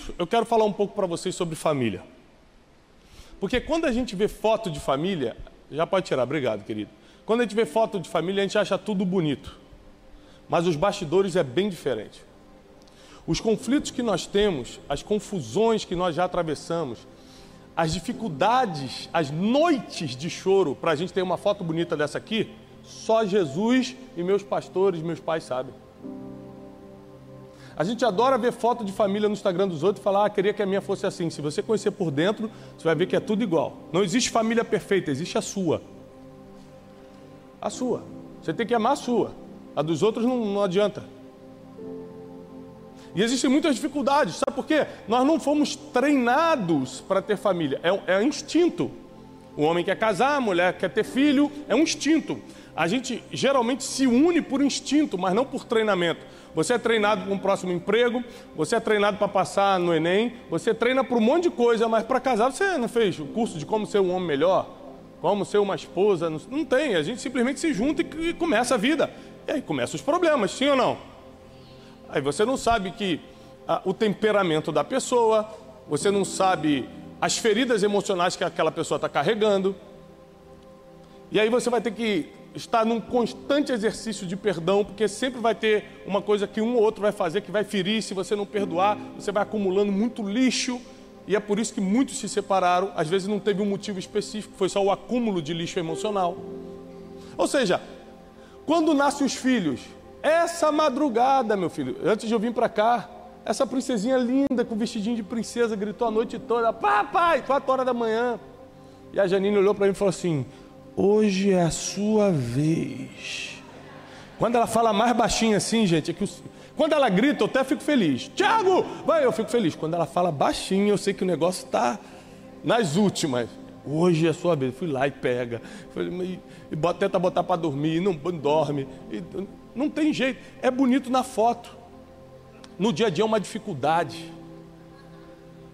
isso, eu quero falar um pouco para vocês sobre família. Porque quando a gente vê foto de família, já pode tirar, obrigado, querido. Quando a gente vê foto de família, a gente acha tudo bonito. Mas os bastidores é bem diferente. Os conflitos que nós temos, as confusões que nós já atravessamos, as dificuldades, as noites de choro, para a gente ter uma foto bonita dessa aqui, só Jesus e meus pastores, meus pais sabem. A gente adora ver foto de família no Instagram dos outros e falar, queria que a minha fosse assim. Se você conhecer por dentro, você vai ver que é tudo igual. Não existe família perfeita, existe a sua. A sua. Você tem que amar a sua. A dos outros não adianta. E existem muitas dificuldades. Sabe por quê? Nós não fomos treinados para ter família. É instinto. O homem quer casar, a mulher quer ter filho. É um instinto. A gente geralmente se une por instinto, mas não por treinamento. Você é treinado para um próximo emprego, você é treinado para passar no Enem, você treina para um monte de coisa, mas para casar você não fez o curso de como ser um homem melhor, como ser uma esposa, não tem. A gente simplesmente se junta e começa a vida. E aí começam os problemas, sim ou não? Aí você não sabe o temperamento da pessoa, você não sabe as feridas emocionais que aquela pessoa está carregando. E aí você vai ter que estar num constante exercício de perdão, porque sempre vai ter uma coisa que um ou outro vai fazer que vai ferir. Se você não perdoar, você vai acumulando muito lixo. E é por isso que muitos se separaram. Às vezes não teve um motivo específico, foi só o acúmulo de lixo emocional. Ou seja, quando nascem os filhos, essa madrugada, meu filho, antes de eu vir para cá, essa princesinha linda com vestidinho de princesa gritou a noite toda, papai, 4 horas da manhã. E a Janine olhou para mim e falou assim, hoje é a sua vez. Quando ela fala mais baixinho assim, gente, quando ela grita, eu até fico feliz. Tiago, vai, eu fico feliz. Quando ela fala baixinho, eu sei que o negócio está nas últimas. Hoje é a sua vez. Fui lá e pega. Tenta botar para dormir, não dorme. Não tem jeito. É bonito na foto. No dia a dia é uma dificuldade.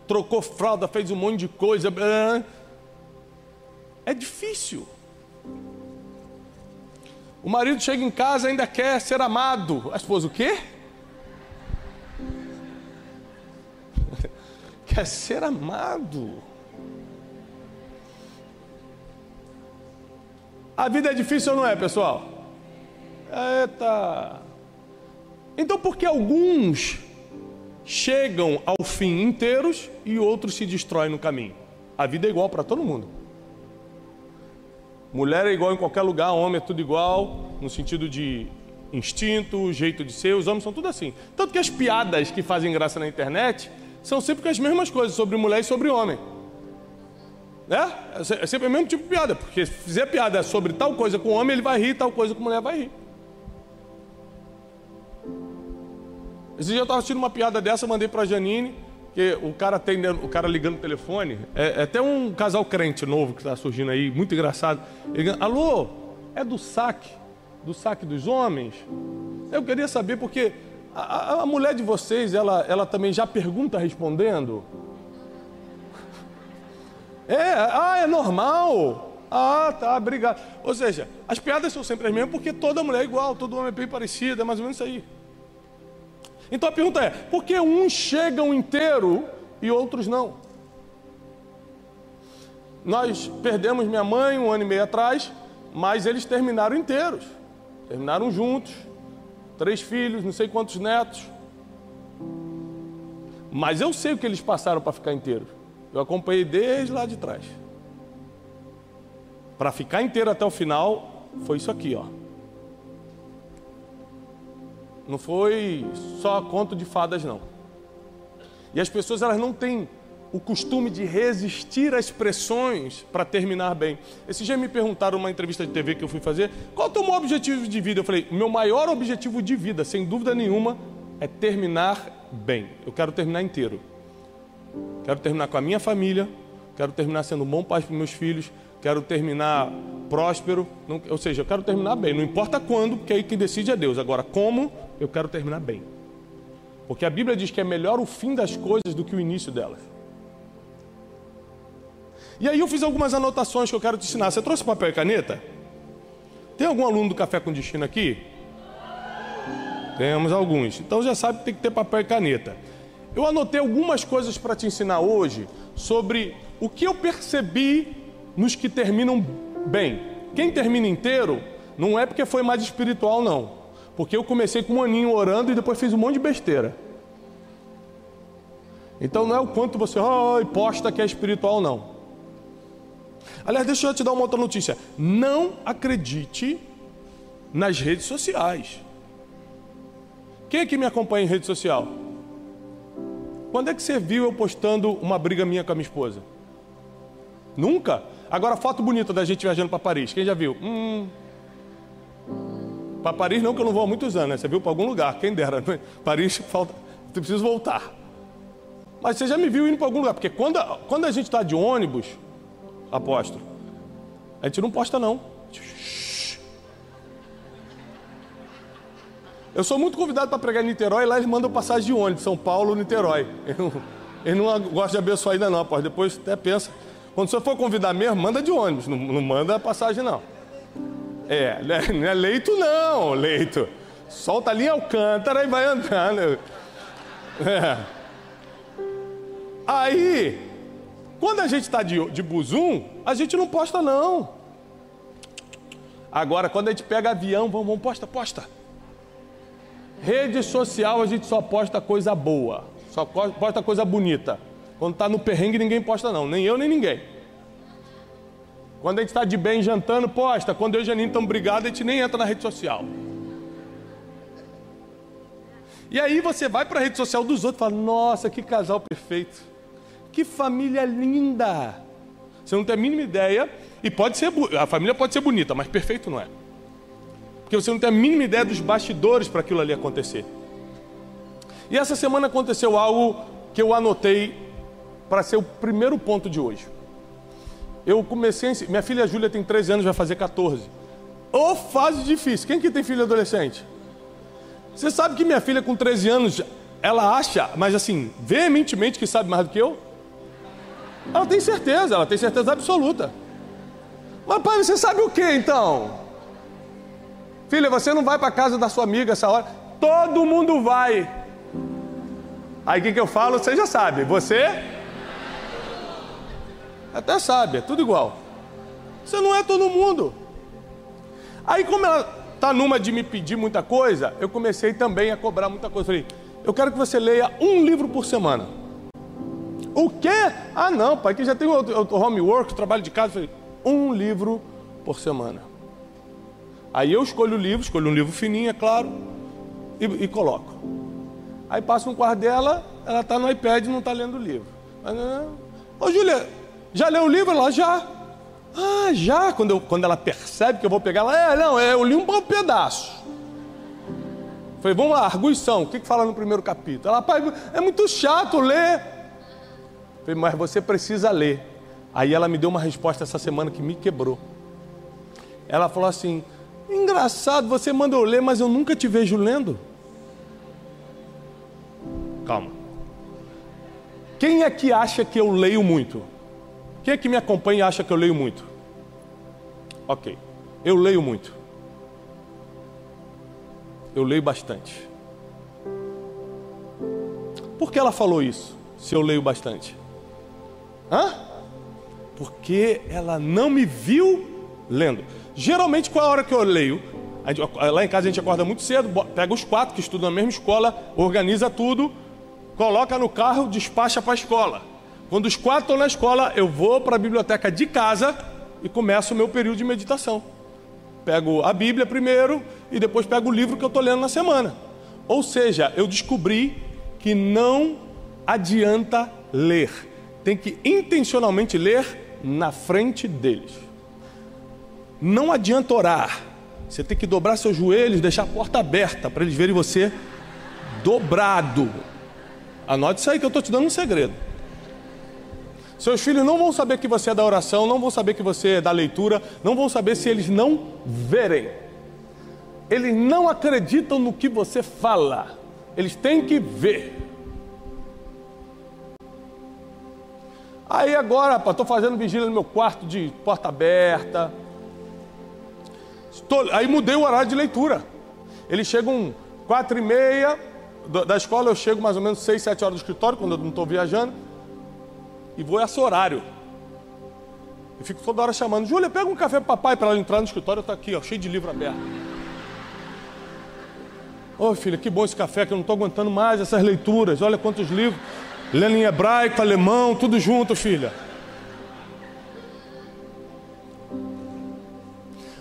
Trocou fralda, fez um monte de coisa. É difícil. O marido chega em casa e ainda quer ser amado. A esposa, o quê? Quer ser amado. A vida é difícil ou não é, pessoal? Eita. Então por que alguns chegam ao fim inteiros e outros se destroem no caminho? A vida é igual para todo mundo. Mulher é igual em qualquer lugar, homem é tudo igual, no sentido de instinto, jeito de ser, os homens são tudo assim. Tanto que as piadas que fazem graça na internet são sempre as mesmas coisas, sobre mulher e sobre homem. É sempre o mesmo tipo de piada, porque se fizer piada sobre tal coisa com homem, ele vai rir, tal coisa com mulher vai rir. Esse dia eu estava assistindo uma piada dessa, mandei para a Janine, que o cara ligando o telefone, é até um casal crente novo que está surgindo aí, muito engraçado. Ele ligando, alô, é do saque dos homens? Eu queria saber, porque a mulher de vocês, ela também já pergunta respondendo? É normal. Ah, tá, obrigado. Ou seja, as piadas são sempre as mesmas, porque toda mulher é igual, todo homem é bem parecido, é mais ou menos isso aí. Então a pergunta é, por que uns chegam inteiro e outros não? Nós perdemos minha mãe 1 ano e meio atrás, mas eles terminaram inteiros. Terminaram juntos, 3 filhos, não sei quantos netos. Mas eu sei o que eles passaram para ficar inteiros. Eu acompanhei desde lá de trás. Para ficar inteiro até o final, foi isso aqui, ó. Não foi só conto de fadas, não. E as pessoas, elas não têm o costume de resistir às pressões para terminar bem. Esse dia me perguntaram numa entrevista de TV que eu fui fazer, qual é o teu maior objetivo de vida? Eu falei, o meu maior objetivo de vida, sem dúvida nenhuma, é terminar bem. Eu quero terminar inteiro. Quero terminar com a minha família, quero terminar sendo um bom pai para meus filhos, quero terminar próspero, ou seja, eu quero terminar bem, não importa quando, porque aí quem decide é Deus. Agora, como, eu quero terminar bem. Porque a Bíblia diz que é melhor o fim das coisas do que o início delas. E aí eu fiz algumas anotações que eu quero te ensinar. Você trouxe papel e caneta? Tem algum aluno do Café com Destino aqui? Temos alguns. Então já sabe que tem que ter papel e caneta. Eu anotei algumas coisas para te ensinar hoje sobre o que eu percebi nos que terminam bem. Quem termina inteiro não é porque foi mais espiritual, não. Porque eu comecei com um aninho orando e depois fiz um monte de besteira. Então não é o quanto você posta que é espiritual, não. Aliás, deixa eu te dar uma outra notícia. Não acredite nas redes sociais. Quem é que me acompanha em rede social? Quando é que você viu eu postando uma briga minha com a minha esposa? Nunca? Agora, foto bonita da gente viajando para Paris. Quem já viu? Para Paris não, que eu não vou há muitos anos, né? Você viu para algum lugar, quem dera. Paris, falta, eu preciso voltar. Mas você já me viu indo para algum lugar. Porque quando a gente está de ônibus, apóstolo, a gente não posta, não. Eu sou muito convidado para pregar em Niterói, lá eles mandam passagem de ônibus, São Paulo, Niterói. Eles não gostam de abençoar ainda não, pode. Depois até pensa. Quando você for convidar mesmo, manda de ônibus, não manda passagem não. Não é leito não, leito. Solta ali em Alcântara e vai andando. Aí, quando a gente está de buzum, a gente não posta não. Agora, quando a gente pega avião, vamos, posta. Rede social a gente só posta coisa boa, só posta coisa bonita. Quando está no perrengue ninguém posta não, nem eu nem ninguém. Quando a gente está de bem jantando, posta. Quando eu e Janine estamos brigados, a gente nem entra na rede social. E aí você vai para a rede social dos outros e fala, nossa, que casal perfeito. Que família linda. Você não tem a mínima ideia, e a família pode ser bonita, mas perfeito não é. Porque você não tem a mínima ideia dos bastidores para aquilo ali acontecer. E essa semana aconteceu algo que eu anotei para ser o primeiro ponto de hoje. Eu comecei, minha filha Júlia tem 13 anos, vai fazer 14. Ô, fase difícil. Quem que tem filho adolescente? Você sabe que minha filha com 13 anos, ela acha, mas assim, veementemente que sabe mais do que eu? Ela tem certeza absoluta. Mas pai, você sabe o que então? Filha, você não vai para casa da sua amiga essa hora? Todo mundo vai. Aí o que eu falo? Você já sabe. Você? Até sabe, é tudo igual. Você não é todo mundo. Aí como ela está numa de me pedir muita coisa, eu comecei também a cobrar muita coisa. Falei, eu quero que você leia um livro por semana. O quê? Ah não, pai, que já tem o homework, o trabalho de casa. Falei, um livro por semana. Aí eu escolho um livro fininho, é claro, e coloco. Aí passo no quarto dela, ela está no iPad e não está lendo o livro. Ô Júlia, já leu o livro? Ela já. Ah, já? Quando ela percebe que eu vou pegar, ela, eu li um pedaço. Falei, vamos lá, arguição, o que fala no primeiro capítulo? Ela, pai, é muito chato ler. Falei, mas você precisa ler. Aí ela me deu uma resposta essa semana que me quebrou. Ela falou assim, engraçado, você manda eu ler, mas eu nunca te vejo lendo. Calma. Quem é que acha que eu leio muito? Quem é que me acompanha e acha que eu leio muito? Ok, eu leio muito. Eu leio bastante. Por que ela falou isso, se eu leio bastante? Porque ela não me viu lendo. Geralmente, qual é a hora que eu leio? Lá em casa a gente acorda muito cedo, pega os 4 que estudam na mesma escola, organiza tudo, coloca no carro, despacha para a escola. Quando os 4 estão na escola, eu vou para a biblioteca de casa e começo o meu período de meditação. Pego a Bíblia primeiro e depois pego o livro que eu estou lendo na semana. Ou seja, eu descobri que não adianta ler. Tem que intencionalmente ler na frente deles. Não adianta orar. Você tem que dobrar seus joelhos, deixar a porta aberta para eles verem você dobrado. Anote isso aí que eu estou te dando um segredo. Seus filhos não vão saber que você é da oração, não vão saber que você é da leitura, não vão saber se eles não verem. Eles não acreditam no que você fala. Eles têm que ver. Aí agora, estou fazendo vigília no meu quarto de porta aberta. Aí mudei o horário de leitura. Eles chegam 4h30, da escola eu chego mais ou menos 6, 7 horas do escritório, quando eu não estou viajando, e vou esse horário. E fico toda hora chamando, Júlia, pega um café pro papai, para ela entrar no escritório. Eu estou aqui, ó, cheio de livro aberto. Ô filha, que bom esse café, que eu não estou aguentando mais essas leituras. Olha quantos livros, lendo em hebraico, alemão, tudo junto, filha.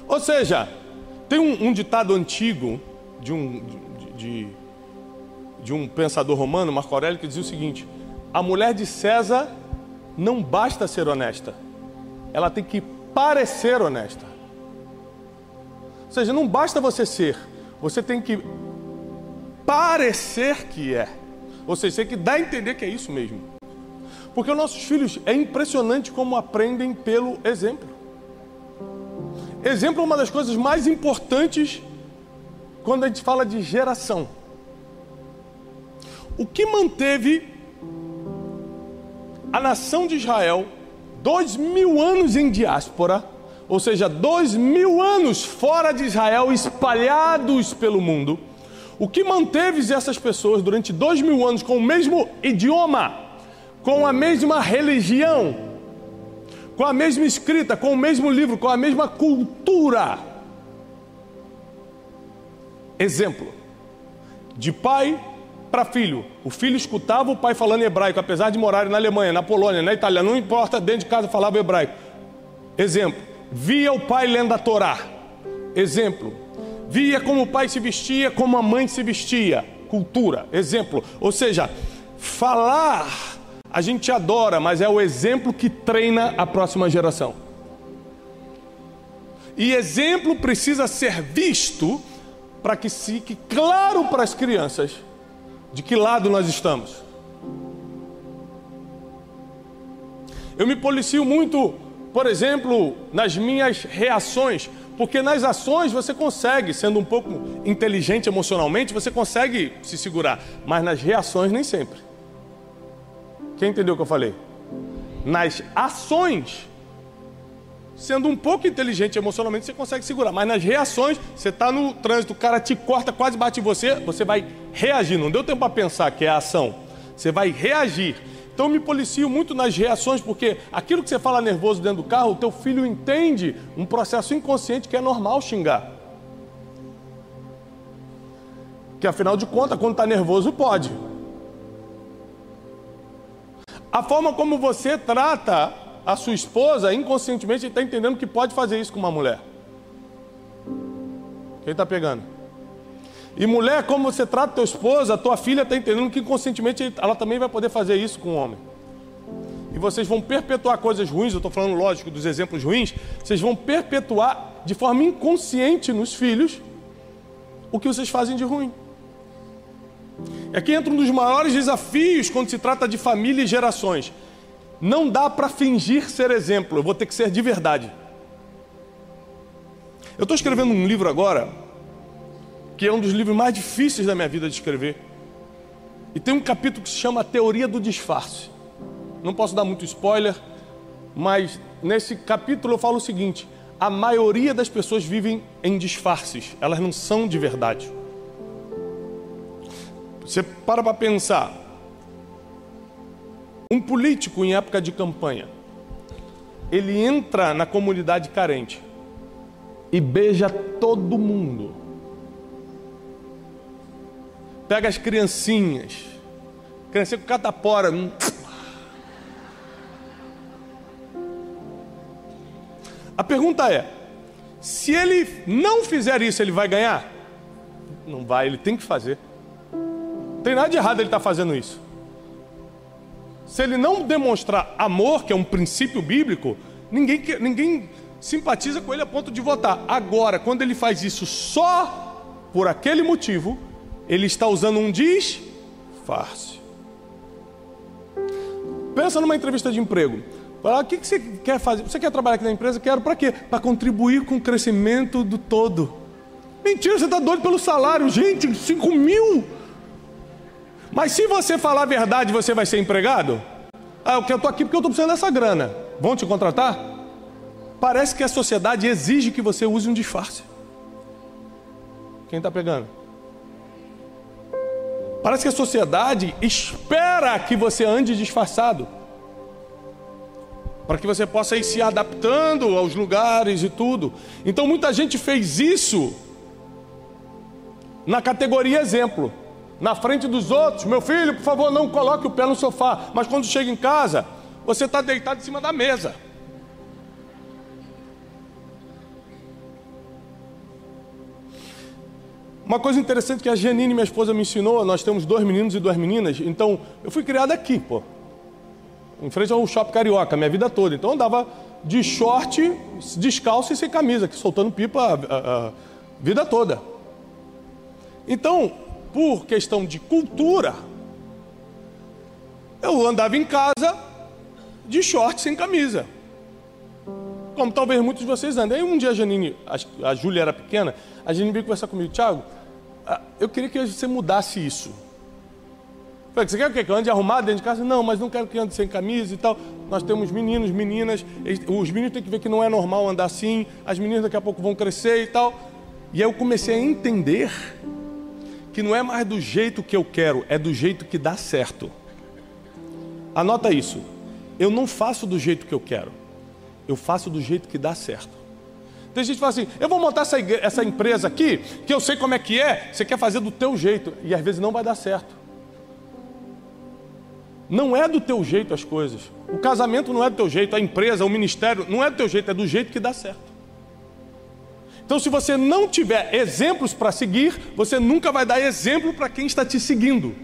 Ou seja, tem um ditado antigo de um pensador romano, Marco Aurélio, que dizia o seguinte: a mulher de César não basta ser honesta, ela tem que parecer honesta. Ou seja, não basta você ser, você tem que parecer que é. Ou seja, você tem que dar a entender que é isso mesmo. Porque os nossos filhos, é impressionante como aprendem pelo exemplo. Exemplo é uma das coisas mais importantes quando a gente fala de geração. O que manteve a nação de Israel 2000 anos em diáspora, ou seja, 2000 anos fora de Israel, espalhados pelo mundo, o que manteve essas pessoas durante 2000 anos com o mesmo idioma, com a mesma religião, com a mesma escrita, com o mesmo livro, com a mesma cultura? Exemplo, de pai para filho. O filho escutava o pai falando hebraico, apesar de morarem na Alemanha, na Polônia, na Itália, não importa, dentro de casa falava hebraico. Exemplo, via o pai lendo a Torá. Exemplo, via como o pai se vestia, como a mãe se vestia. Cultura, exemplo. Ou seja, falar a gente adora, mas é o exemplo que treina a próxima geração. E exemplo precisa ser visto para que fique claro para as crianças de que lado nós estamos. Eu me policio muito, por exemplo, nas minhas reações, porque nas ações você consegue, sendo um pouco inteligente emocionalmente, você consegue se segurar, mas nas reações nem sempre. Quem entendeu o que eu falei? Nas ações, sendo um pouco inteligente emocionalmente, você consegue segurar. Mas nas reações, você está no trânsito, o cara te corta, quase bate em você, você vai reagir. Não deu tempo para pensar que é a ação. Você vai reagir. Então eu me policio muito nas reações, porque aquilo que você fala nervoso dentro do carro, o teu filho entende um processo inconsciente que é normal xingar. Que afinal de contas, quando está nervoso, pode. A forma como você trata a sua esposa, inconscientemente, está entendendo que pode fazer isso com uma mulher. Quem está pegando? E mulher, como você trata a tua esposa, a tua filha está entendendo que inconscientemente ela também vai poder fazer isso com o homem. E vocês vão perpetuar coisas ruins, eu estou falando, lógico, dos exemplos ruins, vocês vão perpetuar de forma inconsciente nos filhos o que vocês fazem de ruim. Aqui entra um dos maiores desafios quando se trata de família e gerações. Não dá para fingir ser exemplo, eu vou ter que ser de verdade. Eu estou escrevendo um livro agora, que é um dos livros mais difíceis da minha vida de escrever. E tem um capítulo que se chama A Teoria do Disfarce. Não posso dar muito spoiler, mas nesse capítulo eu falo o seguinte: a maioria das pessoas vivem em disfarces, elas não são de verdade. Você para pensar, um político em época de campanha, ele entra na comunidade carente e beija todo mundo. Pega as criancinhas com catapora. A pergunta é, se ele não fizer isso, ele vai ganhar? Não vai, ele tem que fazer. Não tem nada de errado ele estar fazendo isso. Se ele não demonstrar amor, que é um princípio bíblico, ninguém simpatiza com ele a ponto de votar. Agora, quando ele faz isso só por aquele motivo, ele está usando um disfarce. Pensa numa entrevista de emprego. Fala, o que você quer fazer? Você quer trabalhar aqui na empresa? Quero para quê? Para contribuir com o crescimento do todo. Mentira, você está doido pelo salário. Gente, 5.000. Mas se você falar a verdade, você vai ser empregado? Ah, eu estou aqui porque eu estou precisando dessa grana. Vão te contratar? Parece que a sociedade exige que você use um disfarce. Quem está pegando? Parece que a sociedade espera que você ande disfarçado, para que você possa ir se adaptando aos lugares e tudo. Então muita gente fez isso na categoria exemplo, na frente dos outros. Meu filho, por favor, não coloque o pé no sofá. Mas quando chega em casa, você está deitado em cima da mesa. Uma coisa interessante que a Janine, minha esposa, me ensinou, nós temos 2 meninos e 2 meninas, então eu fui criado aqui, pô, em frente ao Shopping Carioca, minha vida toda. Então eu andava de short, descalço e sem camisa, aqui, soltando pipa a vida toda. Então, por questão de cultura, eu andava em casa de short sem camisa, como talvez muitos de vocês andem. Aí um dia a Janine, a Júlia era pequena, a Janine veio conversar comigo: Thiago, eu queria que você mudasse isso. Eu falei: você quer o quê? Que eu ande arrumado dentro de casa? Não, mas não quero que ande sem camisa e tal. Nós temos meninos, meninas, os meninos têm que ver que não é normal andar assim, as meninas daqui a pouco vão crescer e tal. E aí eu comecei a entender que não é mais do jeito que eu quero, é do jeito que dá certo. Anota isso: eu não faço do jeito que eu quero, eu faço do jeito que dá certo. Tem gente que fala assim: eu vou montar essa empresa aqui, que eu sei como é que é, você quer fazer do teu jeito, e às vezes não vai dar certo. Não é do teu jeito as coisas. O casamento não é do teu jeito, a empresa, o ministério, não é do teu jeito, é do jeito que dá certo. Então, se você não tiver exemplos para seguir, você nunca vai dar exemplo para quem está te seguindo.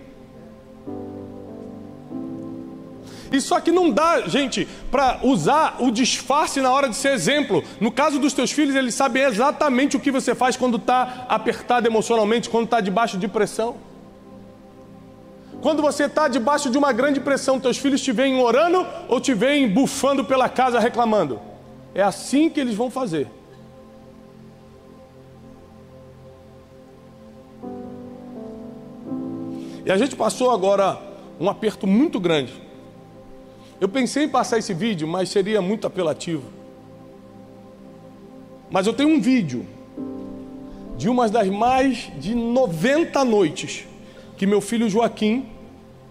E só que não dá, gente, para usar o disfarce na hora de ser exemplo. No caso dos teus filhos, eles sabem exatamente o que você faz quando está apertado emocionalmente, quando está debaixo de pressão. Quando você está debaixo de uma grande pressão, teus filhos te veem orando ou te veem bufando pela casa reclamando? É assim que eles vão fazer. E a gente passou agora um aperto muito grande. Eu pensei em passar esse vídeo, mas seria muito apelativo. Mas eu tenho um vídeo de uma das mais de 90 noites que meu filho Joaquim,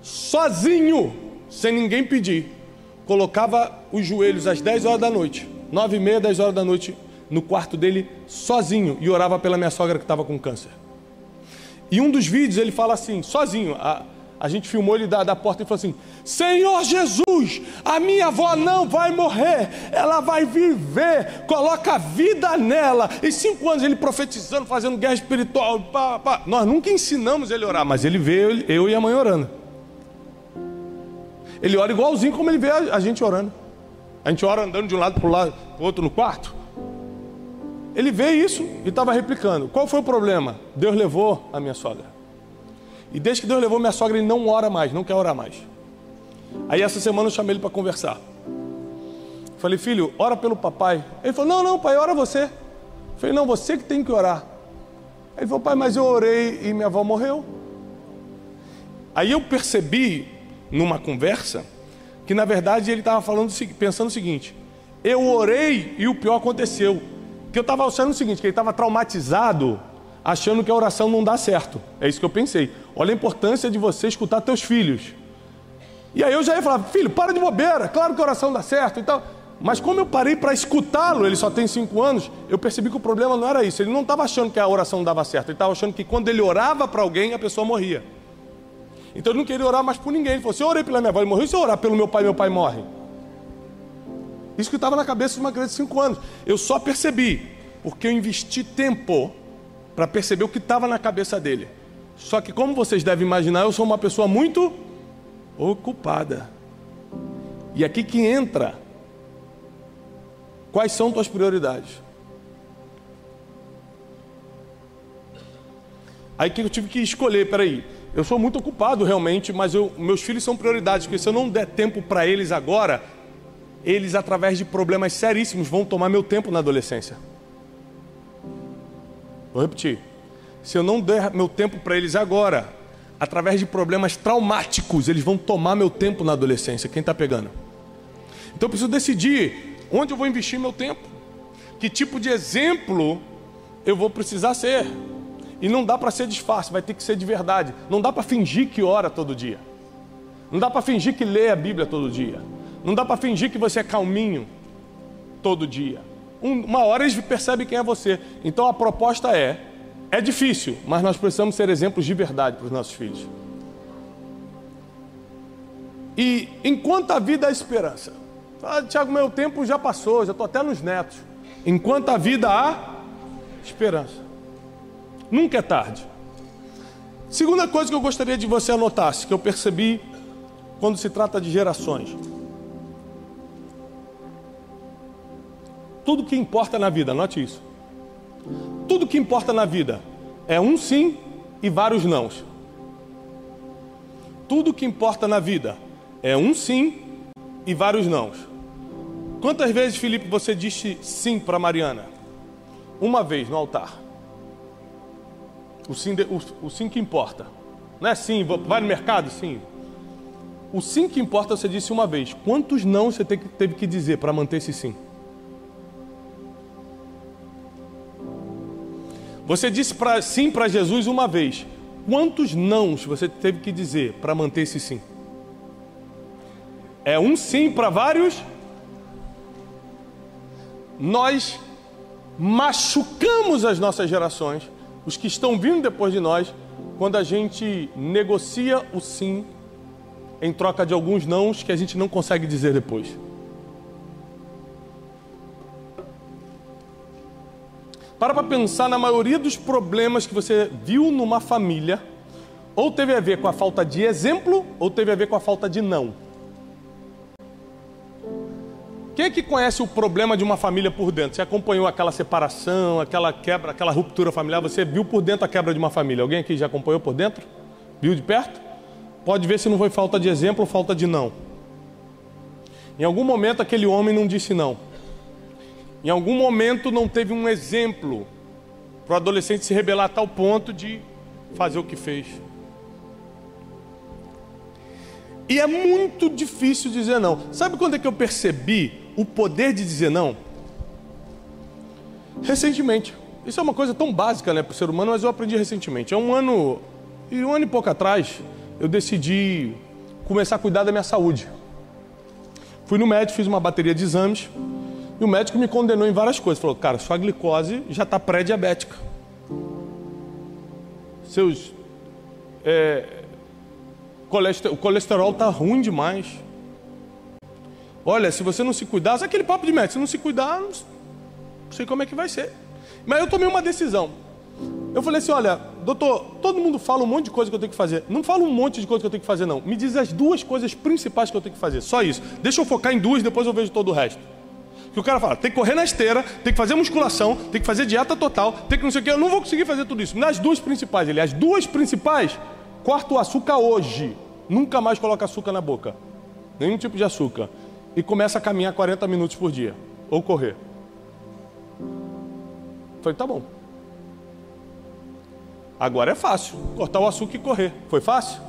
sozinho, sem ninguém pedir, colocava os joelhos às 10 horas da noite, 9h30, 10 horas da noite, no quarto dele, sozinho, e orava pela minha sogra que estava com câncer. E um dos vídeos ele fala assim, sozinho, a gente filmou ele da porta e falou assim: Senhor Jesus, a minha avó não vai morrer, ela vai viver, coloca a vida nela. E 5 anos ele profetizando, fazendo guerra espiritual. Nós nunca ensinamos ele a orar, mas ele vê eu e a mãe orando. Ele ora igualzinho como ele vê a gente orando. A gente ora andando de um lado para o outro no quarto. Ele vê isso e estava replicando. Qual foi o problema? Deus levou a minha sogra. E desde que Deus levou minha sogra, ele não ora mais, não quer orar mais. Aí essa semana eu chamei ele para conversar. Falei: filho, ora pelo papai. Ele falou: não, pai, ora você. Falei: não, você que tem que orar. Ele falou: pai, mas eu orei e minha avó morreu. Aí eu percebi, numa conversa, que na verdade ele estava pensando o seguinte: eu orei e o pior aconteceu. Que eu estava achando o seguinte, que ele estava traumatizado, achando que a oração não dá certo. É isso que eu pensei. Olha a importância de você escutar teus filhos. E aí eu já ia falar: filho, para de bobeira, claro que a oração dá certo e tal. Mas como eu parei para escutá-lo, ele só tem 5 anos, eu percebi que o problema não era isso. Ele não estava achando que a oração dava certo, ele estava achando que quando ele orava para alguém, a pessoa morria. Então ele não queria orar mais por ninguém. Ele falou: se eu orei pela minha avó, ele morreu, e se eu orar pelo meu pai morre? Isso que estava na cabeça de uma criança de 5 anos. Eu só percebi porque eu investi tempo para perceber o que estava na cabeça dele. Só que, como vocês devem imaginar, eu sou uma pessoa muito ocupada. E aqui que entra: quais são tuas prioridades? Aí que eu tive que escolher, peraí, eu sou muito ocupado realmente, mas meus filhos são prioridades, porque se eu não der tempo para eles agora, eles, através de problemas seríssimos, vão tomar meu tempo na adolescência. Vou repetir: se eu não der meu tempo para eles agora, através de problemas traumáticos, eles vão tomar meu tempo na adolescência. Quem está pegando? Então eu preciso decidir onde eu vou investir meu tempo, que tipo de exemplo eu vou precisar ser. E não dá para ser disfarce, vai ter que ser de verdade. Não dá para fingir que ora todo dia. Não dá para fingir que lê a Bíblia todo dia. Não dá para fingir que você é calminho todo dia. Uma hora eles percebem quem é você. Então a proposta é difícil, mas nós precisamos ser exemplos de verdade para os nossos filhos. E enquanto a vida há esperança. Tiago, meu tempo já passou, já estou até nos netos. Enquanto a vida há esperança. Nunca é tarde. Segunda coisa que eu gostaria de você anotasse, que eu percebi quando se trata de gerações. Tudo que importa na vida, anote isso. Tudo que importa na vida é um sim e vários nãos. Tudo que importa na vida é um sim e vários nãos. Quantas vezes, Felipe, você disse sim para Mariana? Uma vez no altar. O sim que importa. Não é sim, vai no mercado? Sim. O sim que importa você disse uma vez. Quantos não você teve que dizer para manter esse sim? Você disse sim para Jesus uma vez. Quantos nãos você teve que dizer para manter esse sim? É um sim para vários? Nós machucamos as nossas gerações, os que estão vindo depois de nós, quando a gente negocia o sim em troca de alguns nãos que a gente não consegue dizer depois. Para pensar na maioria dos problemas que você viu numa família, ou teve a ver com a falta de exemplo, ou teve a ver com a falta de não. Quem é que conhece o problema de uma família por dentro? Você acompanhou aquela separação, aquela quebra, aquela ruptura familiar, você viu por dentro a quebra de uma família. Alguém aqui já acompanhou por dentro? Viu de perto? Pode ver se não foi falta de exemplo ou falta de não. Em algum momento aquele homem não disse não. Em algum momento não teve um exemplo para o adolescente se rebelar a tal ponto de fazer o que fez. E é muito difícil dizer não. Sabe quando é que eu percebi o poder de dizer não? Recentemente. Isso é uma coisa tão básica, né, para o ser humano, mas eu aprendi recentemente. Há um ano e pouco atrás, eu decidi começar a cuidar da minha saúde. Fui no médico, fiz uma bateria de exames. E o médico me condenou em várias coisas. Falou, cara, sua glicose já está pré-diabética. O colesterol está ruim demais. Olha, se você não se cuidar, sabe aquele papo de médico, se não se cuidar, não sei como é que vai ser. Mas eu tomei uma decisão. Eu falei assim, olha, doutor, todo mundo fala um monte de coisa que eu tenho que fazer. Não fala um monte de coisa que eu tenho que fazer, não. Me diz as duas coisas principais que eu tenho que fazer. Só isso. Deixa eu focar em duas, depois eu vejo todo o resto. Que o cara fala, tem que correr na esteira, tem que fazer musculação, tem que fazer dieta total, tem que não sei o que, eu não vou conseguir fazer tudo isso. Nas duas principais, as duas principais, corta o açúcar hoje. Nunca mais coloca açúcar na boca. Nenhum tipo de açúcar. E começa a caminhar 40 minutos por dia. Ou correr. Falei, tá bom. Agora é fácil. Cortar o açúcar e correr. Foi fácil?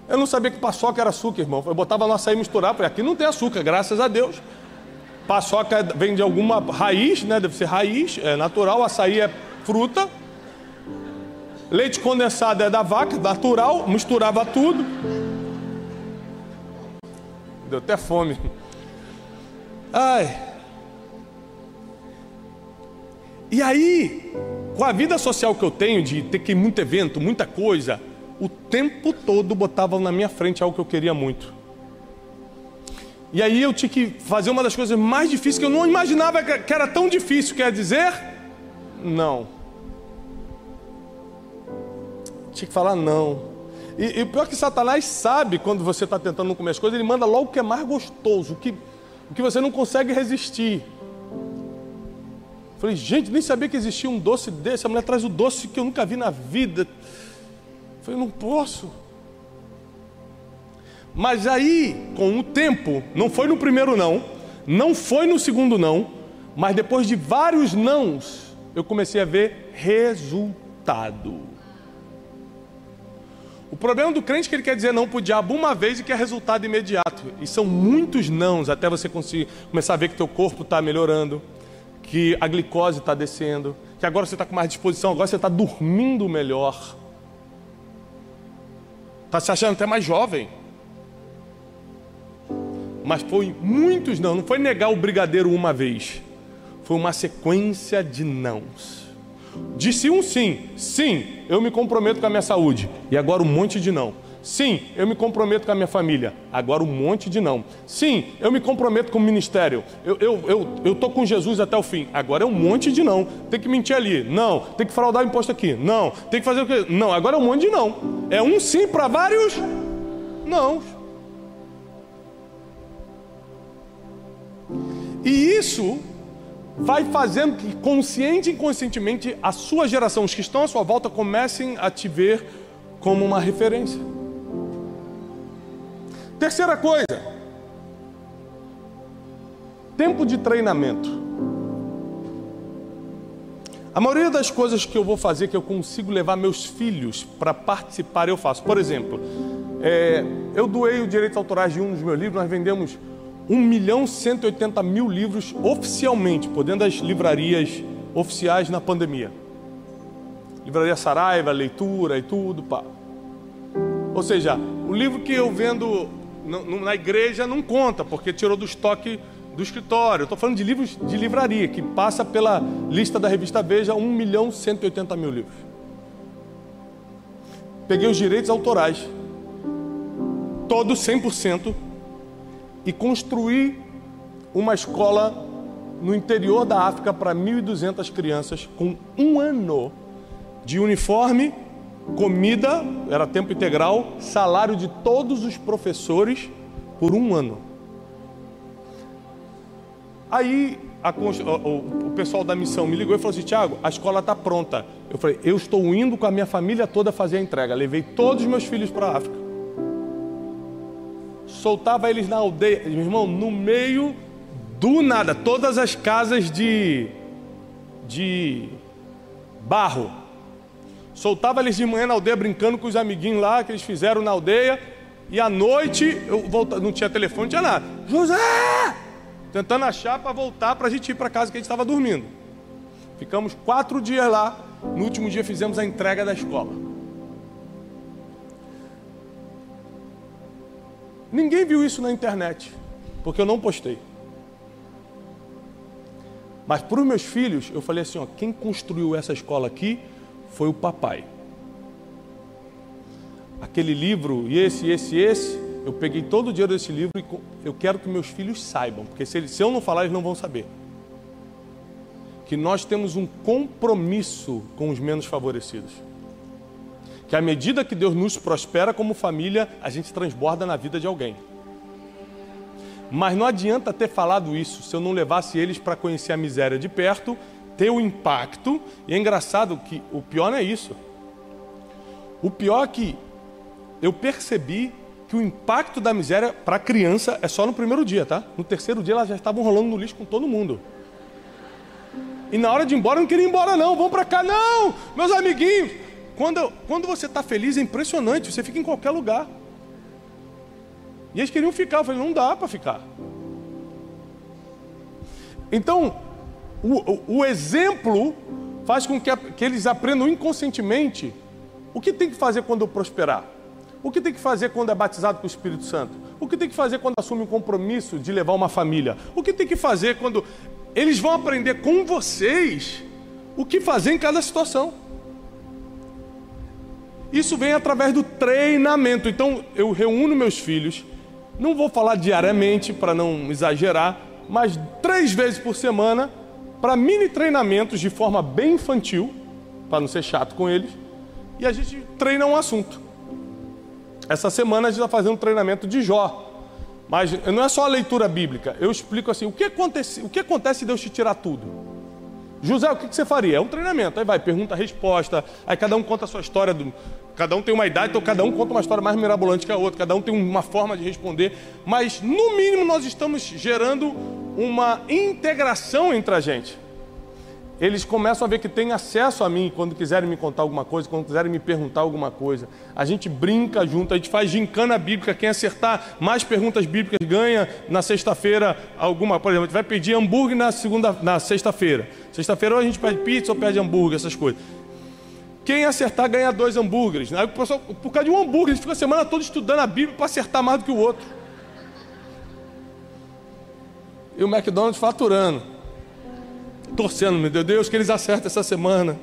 Eu não sabia que paçoca era açúcar, irmão. Eu botava no açaí misturar, falei, aqui não tem açúcar, graças a Deus. Paçoca vem de alguma raiz, né? Deve ser raiz, é natural. Açaí é fruta. Leite condensado é da vaca, natural. Misturava tudo. Deu até fome. Ai. E aí, com a vida social que eu tenho, de ter que ir muito evento, muita coisa, o tempo todo botavam na minha frente algo que eu queria muito. E aí eu tinha que fazer uma das coisas mais difíceis que eu não imaginava que era tão difícil, quer dizer, não. Tinha que falar não. E o pior é que Satanás sabe quando você está tentando não comer as coisas, ele manda logo o que é mais gostoso, o que você não consegue resistir. Falei, gente, nem sabia que existia um doce desse. A mulher traz o doce que eu nunca vi na vida. Falei, não posso. Mas aí, com o tempo, não foi no primeiro não, não foi no segundo não, mas depois de vários nãos, eu comecei a ver resultado. O problema do crente é que ele quer dizer não para o diabo uma vez e quer resultado imediato. E são muitos nãos até você conseguir começar a ver que teu corpo está melhorando, que a glicose está descendo, que agora você está com mais disposição, agora você está dormindo melhor. Está se achando até mais jovem. Mas foi muitos não foi negar o brigadeiro uma vez. Foi uma sequência de nãos. Disse um sim. Sim, eu me comprometo com a minha saúde. E agora um monte de não. Sim, eu me comprometo com a minha família. Agora um monte de não. Sim, eu me comprometo com o ministério. Eu estou com Jesus até o fim. Agora é um monte de não. Tem que mentir ali. Não. Tem que fraudar o imposto aqui. Não. Tem que fazer o quê? Não. Agora é um monte de não. É um sim para vários não. E isso vai fazendo que, consciente e inconscientemente, a sua geração, os que estão à sua volta, comecem a te ver como uma referência. Terceira coisa, tempo de treinamento. A maioria das coisas que eu vou fazer, que eu consigo levar meus filhos para participar, eu faço. Por exemplo, eu doei os direitos autorais de um dos meus livros, nós vendemos 1.180.000 livros oficialmente, por dentro das livrarias oficiais na pandemia. Livraria Saraiva, leitura e tudo, pá. Ou seja, o livro que eu vendo na igreja não conta, porque tirou do estoque do escritório. Eu estou falando de livros de livraria, que passa pela lista da revista Veja, 1.180.000 livros. Peguei os direitos autorais, todos 100%, e construí uma escola no interior da África para 1.200 crianças, com 1 ano de uniforme, comida, era tempo integral, salário de todos os professores por 1 ano. Aí o pessoal da missão me ligou e falou assim: Tiago, a escola está pronta. Eu falei: eu estou indo com a minha família toda fazer a entrega. Levei todos os meus filhos para a África. Soltava eles na aldeia, meu irmão, no meio do nada, todas as casas de barro. Soltava eles de manhã na aldeia, brincando com os amiguinhos lá, que eles fizeram na aldeia. E à noite, não tinha telefone, não tinha nada. José! Tentando achar para voltar, para a gente ir para casa que a gente estava dormindo. Ficamos 4 dias lá. No último dia fizemos a entrega da escola. Ninguém viu isso na internet, porque eu não postei. Mas para os meus filhos, eu falei assim, ó, quem construiu essa escola aqui foi o papai. Aquele livro, e esse, eu peguei todo o dinheiro desse livro e eu quero que meus filhos saibam, porque se eu não falar, eles não vão saber. Que nós temos um compromisso com os menos favorecidos. Que à medida que Deus nos prospera como família, a gente transborda na vida de alguém. Mas não adianta ter falado isso se eu não levasse eles para conhecer a miséria de perto, ter o impacto. E é engraçado que o pior não é isso. O pior é que eu percebi que o impacto da miséria para a criança é só no primeiro dia, tá? No terceiro dia elas já estavam rolando no lixo com todo mundo. E na hora de ir embora, eu não queria ir embora não, vamos para cá, não, meus amiguinhos. Quando você está feliz é impressionante, você fica em qualquer lugar. E eles queriam ficar, eu falei, não dá para ficar. Então, o exemplo faz com que eles aprendam inconscientemente o que tem que fazer quando eu prosperar. O que tem que fazer quando é batizado com o Espírito Santo. O que tem que fazer quando assume um compromisso de levar uma família. O que tem que fazer quando... Eles vão aprender com vocês o que fazer em cada situação. Isso vem através do treinamento. Então, eu reúno meus filhos, não vou falar diariamente para não exagerar, mas 3 vezes por semana, para mini treinamentos de forma bem infantil, para não ser chato com eles, e a gente treina um assunto. Essa semana a gente está fazendo um treinamento de Jó, mas não é só a leitura bíblica, eu explico assim, o que acontece se Deus te tirar tudo? José, o que você faria? É um treinamento, aí vai, pergunta, resposta, aí cada um conta a sua história, cada um tem uma idade, então cada um conta uma história mais mirabolante que a outra, cada um tem uma forma de responder, mas no mínimo nós estamos gerando uma integração entre a gente. eles começam a ver que tem acesso a mim quando quiserem me contar alguma coisa, quando quiserem me perguntar alguma coisa. A gente brinca junto, a gente faz gincana bíblica. Quem acertar mais perguntas bíblicas ganha na sexta-feira alguma. Por exemplo, a gente vai pedir hambúrguer na sexta-feira. Sexta-feira ou a gente pede pizza ou pede hambúrguer, essas coisas. Quem acertar ganha 2 hambúrgueres. Aí o pessoal, por causa de um hambúrguer, a gente fica a semana toda estudando a Bíblia para acertar mais do que o outro. E o McDonald's faturando. Torcendo, meu Deus, que eles acertem essa semana.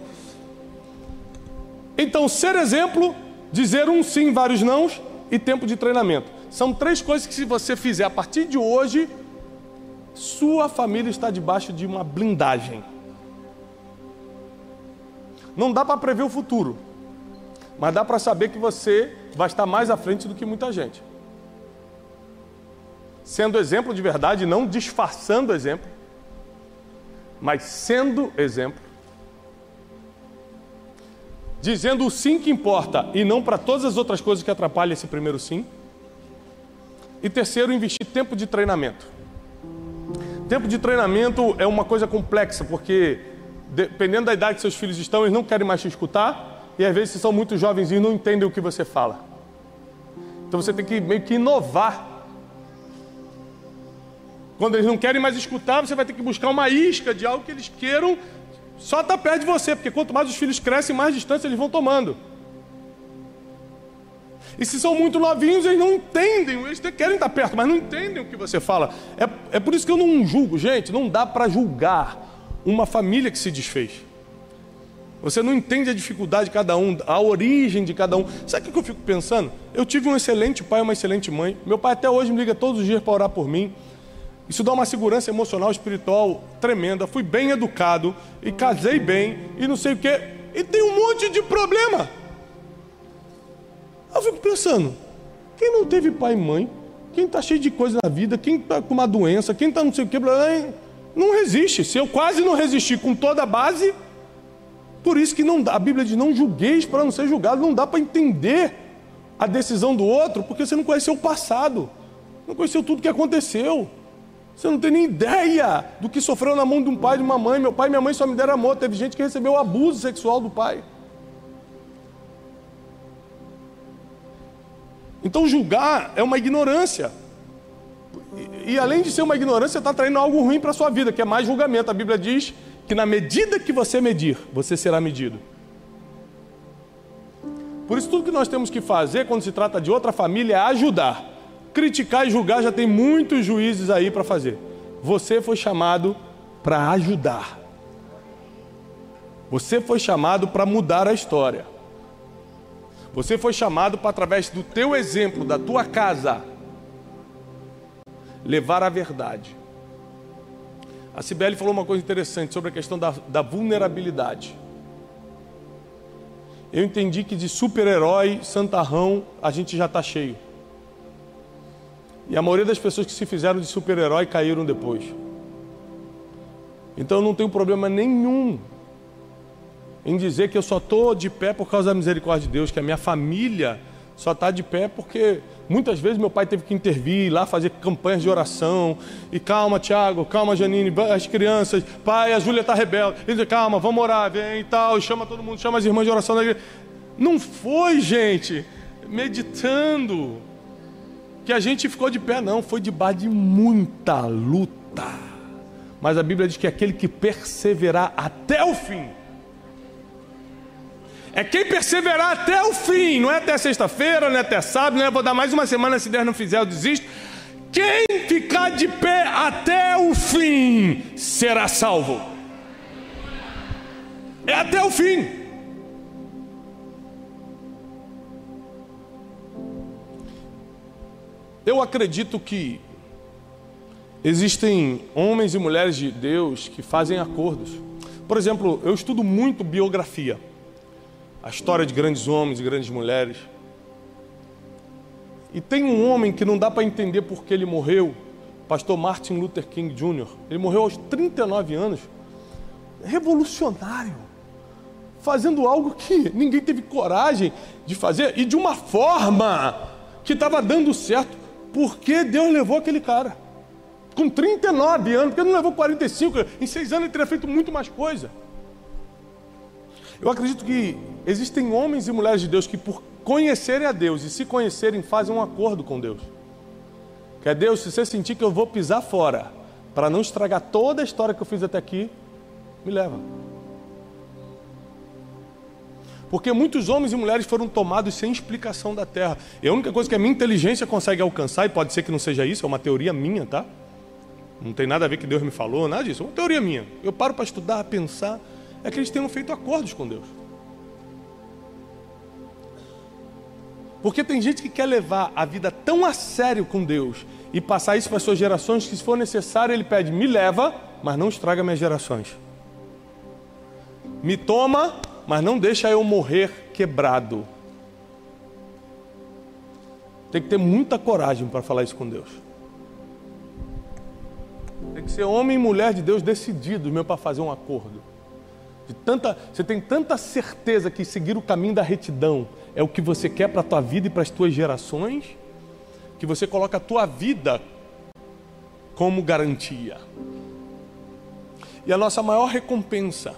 Então, ser exemplo, dizer um sim, vários nãos e tempo de treinamento. São 3 coisas que, se você fizer a partir de hoje, sua família está debaixo de uma blindagem. Não dá para prever o futuro, mas dá para saber que você vai estar mais à frente do que muita gente. Sendo exemplo de verdade, não disfarçando exemplo, mas sendo exemplo. Dizendo o sim que importa e não para todas as outras coisas que atrapalham esse primeiro sim. E terceiro, investir tempo de treinamento. Tempo de treinamento é uma coisa complexa, porque dependendo da idade que seus filhos estão, eles não querem mais te escutar, e às vezes, se são muito jovens e não entendem o que você fala. Então você tem que meio que inovar. Quando eles não querem mais escutar, você vai ter que buscar uma isca de algo que eles queiram só estar perto de você, porque quanto mais os filhos crescem, mais distância eles vão tomando. E se são muito novinhos, eles não entendem, eles querem estar perto, mas não entendem o que você fala. É por isso que eu não julgo, gente, não dá para julgar uma família que se desfez. Você não entende a dificuldade de cada um, a origem de cada um. Sabe o que eu fico pensando? Eu tive um excelente pai e uma excelente mãe. Meu pai até hoje me liga todos os dias para orar por mim. Isso dá uma segurança emocional, espiritual tremenda. Fui bem educado e casei bem e não sei o quê. E tem um monte de problema. Eu fico pensando, quem não teve pai e mãe, quem está cheio de coisa na vida, quem está com uma doença, quem está não sei o quê, não resiste. Se eu quase não resisti com toda a base, por isso que não dá. A Bíblia diz, não julgueis para não ser julgado. Não dá para entender a decisão do outro, porque você não conheceu o passado, não conheceu tudo que aconteceu. Você não tem nem ideia do que sofreu na mão de um pai e de uma mãe. Meu pai e minha mãe só me deram amor. Teve gente que recebeu abuso sexual do pai. Então julgar é uma ignorância. E além de ser uma ignorância, você está traindo algo ruim para a sua vida, que é mais julgamento. A Bíblia diz que na medida que você medir, você será medido. Por isso tudo que nós temos que fazer quando se trata de outra família é ajudar. Criticar e julgar já tem muitos juízes aí para fazer. Você foi chamado para ajudar. Você foi chamado para mudar a história. Você foi chamado para, através do teu exemplo, da tua casa, levar a verdade. A Cibele falou uma coisa interessante sobre a questão da vulnerabilidade. Eu entendi que de super-herói, santarrão, a gente já está cheio. E a maioria das pessoas que se fizeram de super-herói caíram depois. Então eu não tenho problema nenhum em dizer que eu só estou de pé por causa da misericórdia de Deus, que a minha família só está de pé porque muitas vezes meu pai teve que intervir, ir lá fazer campanhas de oração, e calma Tiago, calma Janine, as crianças, pai, a Júlia está rebelde, ele diz, calma, vamos orar, vem e tal, e chama todo mundo, chama as irmãs de oração da igreja. Não foi, gente, meditando, que a gente ficou de pé, não, foi debaixo de muita luta. Mas a Bíblia diz que aquele que perseverar até o fim, é quem perseverar até o fim, não é até sexta-feira, não é até sábado, não é vou dar mais uma semana, se Deus não fizer eu desisto. Quem ficar de pé até o fim será salvo. É até o fim. Eu acredito que existem homens e mulheres de Deus que fazem acordos. Por exemplo, eu estudo muito biografia. A história de grandes homens e grandes mulheres. E tem um homem que não dá para entender porque ele morreu, pastor Martin Luther King Jr. Ele morreu aos 39 anos, revolucionário, fazendo algo que ninguém teve coragem de fazer, e de uma forma que estava dando certo. Por que Deus levou aquele cara? Com 39 anos, porque não levou 45, em 6 anos ele teria feito muito mais coisa. Eu acredito que existem homens e mulheres de Deus que, por conhecerem a Deus e se conhecerem, fazem um acordo com Deus. Que é: Deus, se você sentir que eu vou pisar fora, para não estragar toda a história que eu fiz até aqui, me leva. Porque muitos homens e mulheres foram tomados sem explicação da terra. E a única coisa que a minha inteligência consegue alcançar, e pode ser que não seja isso, é uma teoria minha, tá? Não tem nada a ver que Deus me falou, nada disso. É uma teoria minha. Eu paro para estudar, pensar. É que eles tenham feito acordos com Deus. Porque tem gente que quer levar a vida tão a sério com Deus e passar isso para as suas gerações, que se for necessário ele pede: me leva, mas não estraga minhas gerações. Me toma, mas não deixa eu morrer quebrado. Tem que ter muita coragem para falar isso com Deus. Tem que ser homem e mulher de Deus decididos mesmo para fazer um acordo. Você tem tanta certeza que seguir o caminho da retidão é o que você quer para a tua vida e para as tuas gerações, que você coloca a tua vida como garantia. E a nossa maior recompensa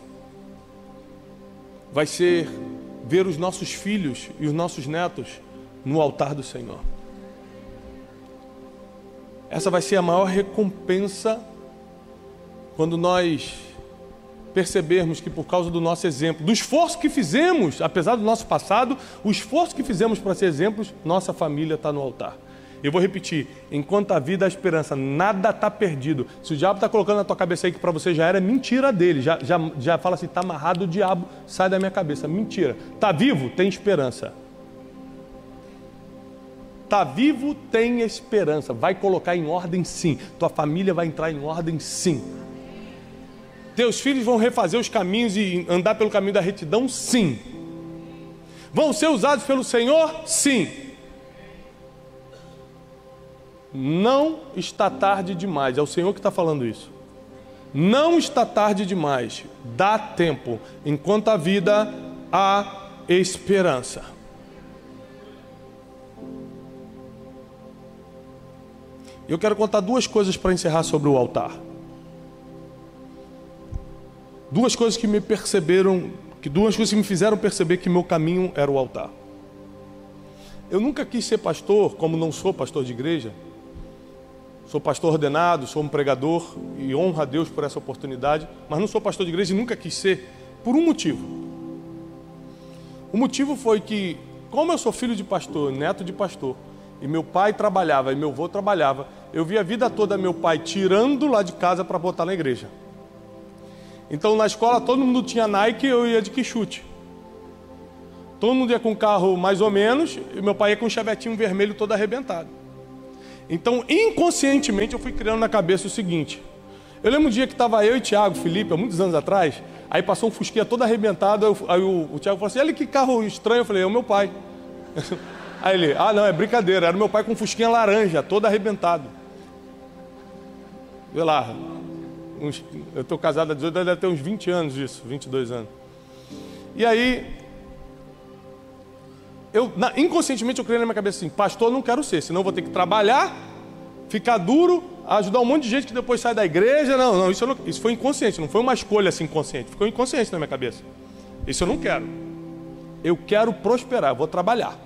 vai ser ver os nossos filhos e os nossos netos no altar do Senhor. Essa vai ser a maior recompensa quando nós percebermos que, por causa do nosso exemplo, do esforço que fizemos, apesar do nosso passado, o esforço que fizemos para ser exemplos, nossa família está no altar. Eu vou repetir: enquanto a vida, a esperança, nada está perdido. Se o diabo está colocando na tua cabeça aí que para você já era, mentira dele. Já fala assim: está amarrado, o diabo, sai da minha cabeça. Mentira. Está vivo? Tem esperança. Está vivo, tem esperança. Vai colocar em ordem, sim. Tua família vai entrar em ordem, sim. Teus filhos vão refazer os caminhos e andar pelo caminho da retidão, sim. Vão ser usados pelo Senhor, sim. Não está tarde demais. É o Senhor que está falando isso. Não está tarde demais. Dá tempo. Enquanto a vida, há esperança. Eu quero contar duas coisas para encerrar sobre o altar. Duas coisas que me fizeram perceber que meu caminho era o altar. Eu nunca quis ser pastor, como não sou pastor de igreja. Sou pastor ordenado, sou um pregador e honro a Deus por essa oportunidade, mas não sou pastor de igreja e nunca quis ser, por um motivo. O motivo foi que, como eu sou filho de pastor, neto de pastor, e meu pai trabalhava e meu avô trabalhava, eu vi a vida toda meu pai tirando lá de casa para botar na igreja. Então na escola todo mundo tinha Nike, eu ia de quichute. Todo mundo ia com carro mais ou menos, e meu pai ia com um chevetinho vermelho todo arrebentado. Então inconscientemente eu fui criando na cabeça o seguinte: eu lembro um dia que estava eu e Tiago, Felipe, há muitos anos atrás, aí passou um fusquinha todo arrebentado, aí o Tiago falou assim: olha que carro estranho. Eu falei: é o meu pai. Aí ele: ah não, é brincadeira, era meu pai com um fusquinha laranja, todo arrebentado. Vê lá, eu estou casado há 18, deve ter uns 20 anos disso, 22 anos. E aí, inconscientemente eu criei na minha cabeça assim: pastor não quero ser, senão eu vou ter que trabalhar, ficar duro, ajudar um monte de gente que depois sai da igreja. Não, isso foi inconsciente, não foi uma escolha assim inconsciente, ficou inconsciente na minha cabeça. Isso eu não quero. Eu quero prosperar, vou trabalhar.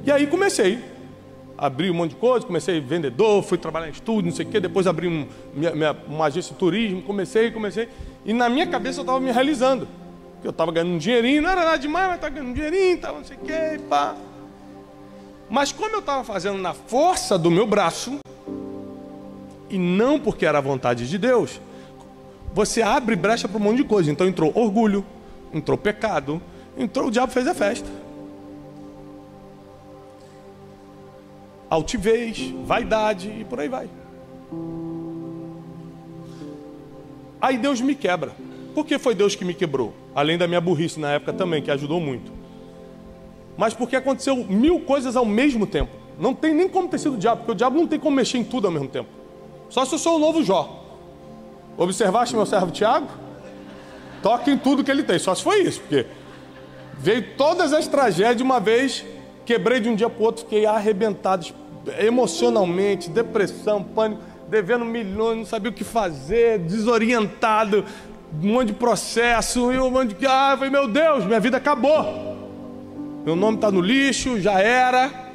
E aí comecei. Abri um monte de coisa, comecei vendedor, fui trabalhar em estúdio, não sei o quê, depois abri uma agência de turismo, comecei, e na minha cabeça eu estava me realizando. Eu estava ganhando um dinheirinho, não era nada demais, mas estava ganhando um dinheirinho, tava não sei o quê, pá. Mas como eu estava fazendo na força do meu braço, e não porque era a vontade de Deus, você abre brecha para um monte de coisa. Então entrou orgulho, entrou pecado, o diabo fez a festa. Altivez, vaidade e por aí vai. Aí Deus me quebra. Por que foi Deus que me quebrou? Além da minha burrice na época também, que ajudou muito. Mas porque aconteceu 1000 coisas ao mesmo tempo. Não tem nem como ter sido o diabo, porque o diabo não tem como mexer em tudo ao mesmo tempo. Só se eu sou o novo Jó. Observaste meu servo Tiago? Toca em tudo que ele tem. Só se foi isso, porque veio todas as tragédias de uma vez, quebrei de um dia para o outro, fiquei arrebentado, emocionalmente, depressão, pânico, devendo milhões, não sabia o que fazer, desorientado, um monte de processo, e um monte de... eu falei, meu Deus, minha vida acabou. Meu nome está no lixo, já era.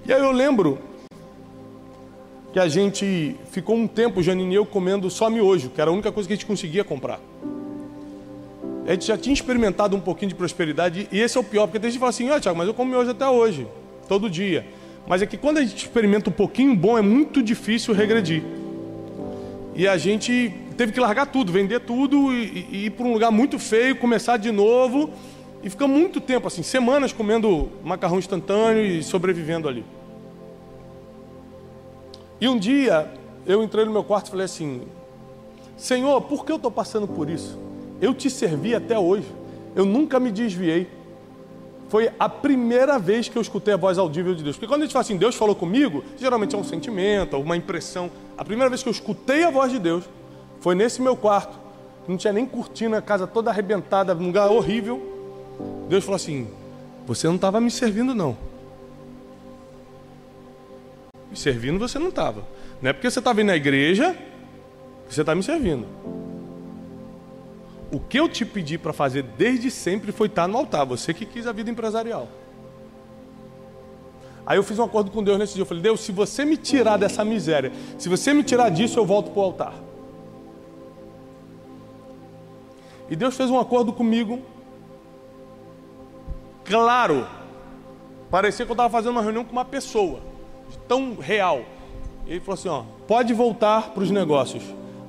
E aí eu lembro que a gente ficou um tempo, Janine e eu, comendo só miojo, que era a única coisa que a gente conseguia comprar. A gente já tinha experimentado um pouquinho de prosperidade, e esse é o pior, porque tem gente que fala assim, Thiago, mas eu como miojo até hoje, todo dia. Mas é que quando a gente experimenta um pouquinho bom, é muito difícil regredir. E a gente teve que largar tudo, vender tudo e ir para um lugar muito feio, começar de novo. E ficamos muito tempo, assim, semanas comendo macarrão instantâneo e sobrevivendo ali. E um dia, eu entrei no meu quarto e falei assim, Senhor, por que eu estou passando por isso? Eu te servi até hoje, eu nunca me desviei. Foi a primeira vez que eu escutei a voz audível de Deus. Porque quando a gente fala assim, Deus falou comigo, geralmente é um sentimento, uma impressão. A primeira vez que eu escutei a voz de Deus foi nesse meu quarto. Não tinha nem cortina, a casa toda arrebentada, num lugar horrível. Deus falou assim, você não estava me servindo não. Me servindo você não estava. Não é porque você estava indo na igreja que você está me servindo. O que eu te pedi para fazer desde sempre foi estar no altar. Você que quis a vida empresarial. Aí eu fiz um acordo com Deus nesse dia. Eu falei, Deus, se você me tirar dessa miséria, se você me tirar disso, eu volto para o altar. E Deus fez um acordo comigo. Claro, parecia que eu estava fazendo uma reunião com uma pessoa, tão real. Ele falou assim, pode voltar para os negócios,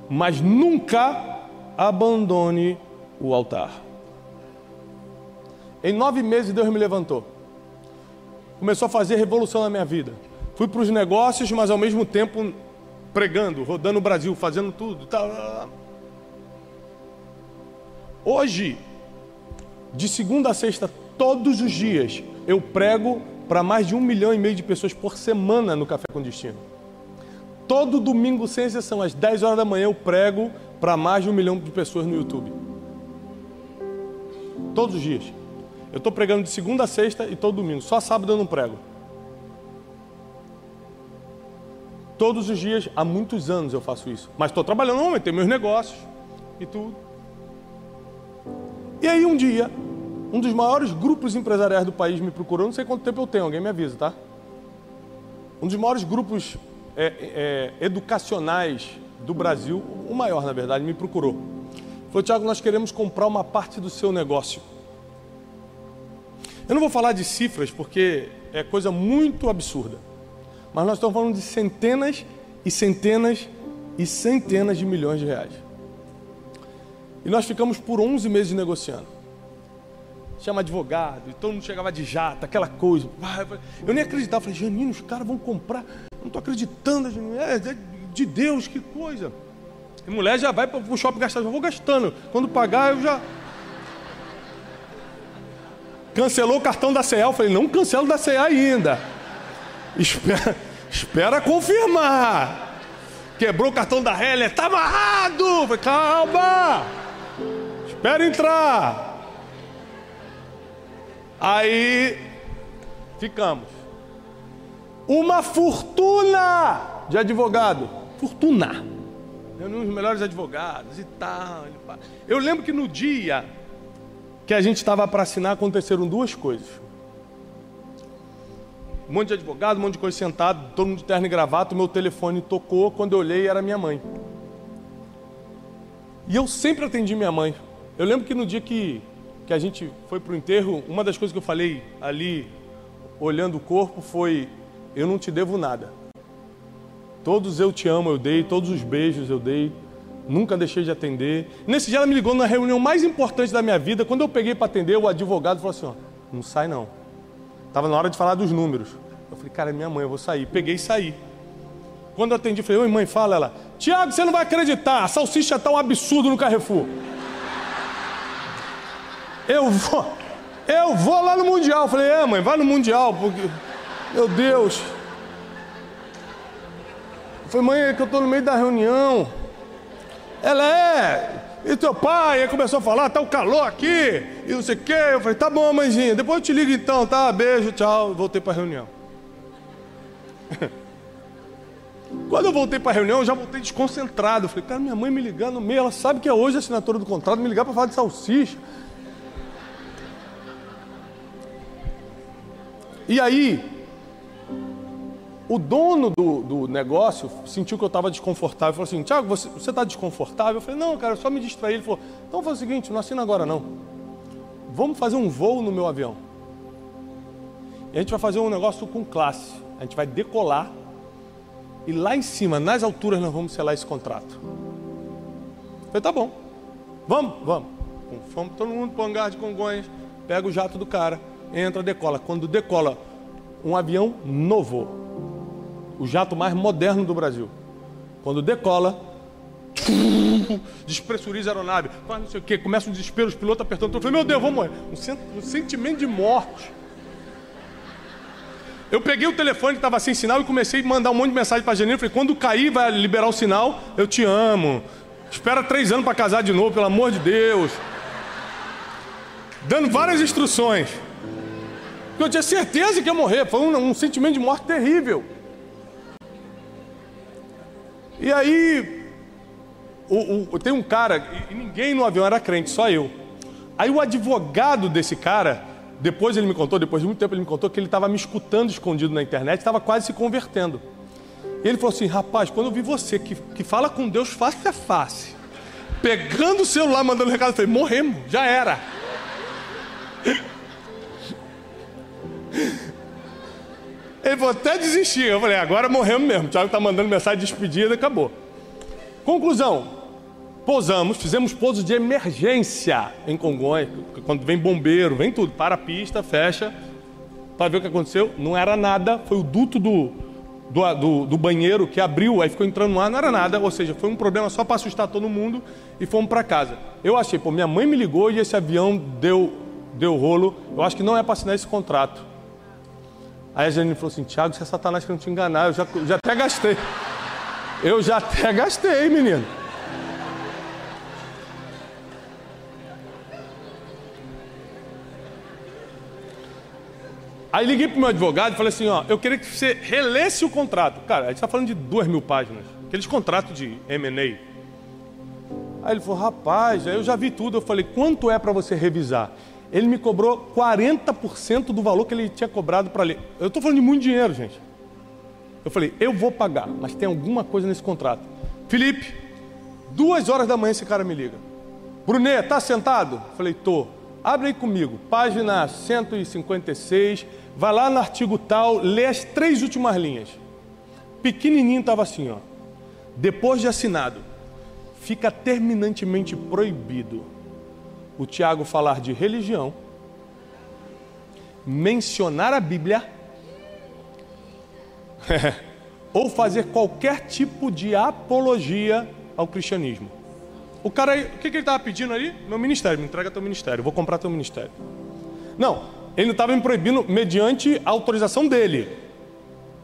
mas nunca abandone o altar. Em 9 meses Deus me levantou. Começou a fazer revolução na minha vida. Fui para os negócios, mas ao mesmo tempo pregando, rodando o Brasil, fazendo tudo. Hoje, de segunda a sexta, todos os dias, eu prego para mais de 1,5 milhão de pessoas por semana no Café com Destino. Todo domingo, sem exceção, às 10 horas da manhã, eu prego para mais de 1 milhão de pessoas no YouTube. Todos os dias. Eu estou pregando de segunda a sexta e todo domingo. Só sábado eu não prego. Todos os dias, há muitos anos eu faço isso. Mas estou trabalhando, eu tenho meus negócios e tudo. E aí um dia, um dos maiores grupos empresariais do país me procurou. Não sei quanto tempo eu tenho, alguém me avisa, tá? Um dos maiores grupos educacionais do Brasil, o maior na verdade, me procurou. Falou, Thiago, nós queremos comprar uma parte do seu negócio. Eu não vou falar de cifras porque é coisa muito absurda. Mas nós estamos falando de centenas e centenas e centenas de milhões de reais. E nós ficamos por 11 meses negociando. Chama advogado, e todo mundo chegava de jato, aquela coisa. Eu nem acreditava, falei, Janine, os caras vão comprar. Não estou acreditando, Janine, é de Deus, que coisa. E mulher já vai para o shopping gastar, eu vou gastando. Quando pagar, eu já... Cancelou o cartão da CA, eu falei, não cancelo da CA ainda. Espera confirmar. Quebrou o cartão da Heller, tá amarrado. Eu falei, calma. Espera entrar. Aí, ficamos. Uma fortuna de advogado. Fortuna. Um dos melhores advogados e tal. Eu lembro que no dia que a gente estava para assinar, aconteceram 2 coisas. Um monte de advogado, um monte de coisa sentado, todo mundo de terno e gravata, o meu telefone tocou, quando eu olhei era minha mãe. E eu sempre atendi minha mãe. Eu lembro que no dia que a gente foi para o enterro, uma das coisas que eu falei ali, olhando o corpo, foi, eu não te devo nada. Todos eu te amo, eu dei, todos os beijos eu dei, nunca deixei de atender. Nesse dia ela me ligou na reunião mais importante da minha vida. Quando eu peguei para atender, o advogado falou assim, não sai não. Estava na hora de falar dos números. Eu falei, cara, é minha mãe, eu vou sair. Peguei e saí. Quando eu atendi, falei, oi mãe, fala. Ela, Thiago, você não vai acreditar, a salsicha está um absurdo no Carrefour. Eu vou lá no Mundial. Eu falei, mãe, vai no Mundial, porque... Meu Deus. Eu falei, mãe, é que eu estou no meio da reunião. Ela e teu pai? Aí começou a falar, tá o calor aqui, e não sei o quê. Eu falei, tá bom, mãezinha, depois eu te ligo então, tá? Beijo, tchau. Voltei para a reunião. Quando eu voltei para a reunião, eu já voltei desconcentrado. Eu falei, cara, minha mãe me ligando no meio, ela sabe que é hoje a assinatura do contrato, me ligar para falar de salsicha. E aí, o dono do negócio sentiu que eu estava desconfortável. Falou assim, Tiago, você está desconfortável? Eu falei, não, cara, só me distraí. Ele falou, então faz o seguinte, não assina agora não. Vamos fazer um voo no meu avião. E a gente vai fazer um negócio com classe. A gente vai decolar. E lá em cima, nas alturas, nós vamos selar esse contrato. Eu falei, tá bom. Vamos. Fomos todo mundo para o hangar de Congonhas. Pega o jato do cara. Entra, decola. Quando decola, um avião novo. O jato mais moderno do Brasil. Quando decola, despressuriza a aeronave. Faz não sei o quê. Começa um desespero, os pilotos apertando. Eu falei, meu Deus, vamos morrer. Um sentimento de morte. Eu peguei o telefone que estava sem sinal e comecei a mandar um monte de mensagem para a Janine. Falei, quando cair, vai liberar o sinal, eu te amo. Espera 3 anos para casar de novo, pelo amor de Deus. Dando várias instruções. Porque eu tinha certeza que ia morrer. Foi um sentimento de morte terrível. E aí, tem um cara, e ninguém no avião era crente, só eu. Aí o advogado desse cara... Depois ele me contou, depois de muito tempo ele me contou que ele estava me escutando escondido na internet, estava quase se convertendo. E ele falou assim, rapaz, quando eu vi você que fala com Deus face a face, pegando o celular, mandando recado, eu falei, morremos, já era. Ele falou, até desistir. Eu falei, agora morremos mesmo, o Thiago está mandando mensagem de despedida, acabou. Conclusão. Pousamos, fizemos pouso de emergência em Congonhas, quando vem bombeiro, vem tudo, para a pista, fecha, para ver o que aconteceu. Não era nada, foi o duto do banheiro que abriu, aí ficou entrando no ar, não era nada, ou seja, foi um problema só para assustar todo mundo e fomos para casa. Eu achei, minha mãe me ligou e esse avião deu rolo, eu acho que não é para assinar esse contrato. Aí a Janine falou assim, Tiago, se é Satanás que não te enganar, eu já até gastei. Eu já até gastei, menino. Aí liguei pro meu advogado e falei assim, ó, eu queria que você relesse o contrato. Cara, a gente tá falando de 2.000 páginas. Aqueles contratos de M&A. Aí ele falou, rapaz, eu já vi tudo. Eu falei, quanto é para você revisar? Ele me cobrou 40% do valor que ele tinha cobrado para ler. Eu tô falando de muito dinheiro, gente. Eu falei, eu vou pagar, mas tem alguma coisa nesse contrato. Felipe, 2 horas da manhã esse cara me liga. Brunet, tá sentado? Eu falei, tô. Abre aí comigo, página 156, vai lá no artigo tal, lê as 3 últimas linhas. Pequenininho estava assim, ó. Depois de assinado, fica terminantemente proibido o Tiago falar de religião, mencionar a Bíblia, ou fazer qualquer tipo de apologia ao cristianismo. O cara aí, o que ele estava pedindo ali? Meu ministério, me entrega teu ministério, eu vou comprar teu ministério. Não, ele não estava me proibindo mediante a autorização dele.